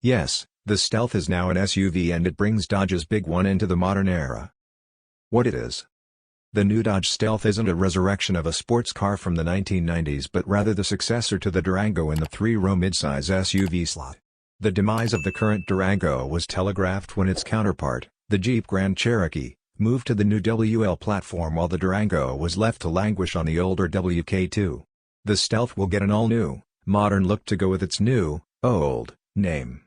Yes, the Stealth is now an SUV and it brings Dodge's big one into the modern era. What it is? The new Dodge Stealth isn't a resurrection of a sports car from the 1990s but rather the successor to the Durango in the three-row midsize SUV slot. The demise of the current Durango was telegraphed when its counterpart, the Jeep Grand Cherokee, moved to the new WL platform while the Durango was left to languish on the older WK2. The Stealth will get an all-new, modern look to go with its new, old, name.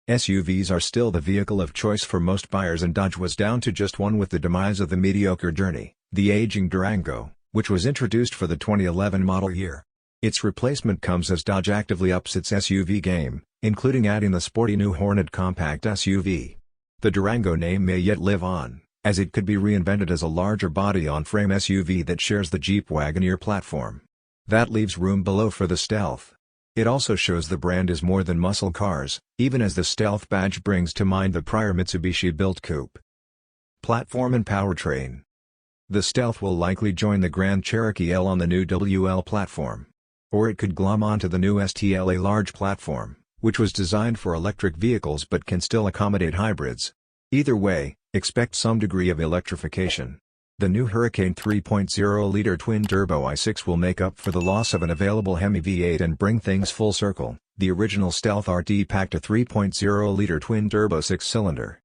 SUVs are still the vehicle of choice for most buyers and Dodge was down to just one with the demise of the mediocre Journey, the aging Durango, which was introduced for the 2011 model year. Its replacement comes as Dodge actively ups its SUV game, including adding the sporty new Hornet compact SUV. The Durango name may yet live on, as it could be reinvented as a larger body-on-frame SUV that shares the Jeep Wagoneer platform. That leaves room below for the Stealth. It also shows the brand is more than muscle cars, even as the Stealth badge brings to mind the prior Mitsubishi-built coupe. Platform and powertrain. The Stealth will likely join the Grand Cherokee L on the new WL platform. Or it could glom onto the new STLA large platform, which was designed for electric vehicles but can still accommodate hybrids. Either way, expect some degree of electrification. The new Hurricane 3.0-liter twin-turbo i6 will make up for the loss of an available Hemi V8 and bring things full circle. The original Stealth RT packed a 3.0-liter twin-turbo six-cylinder,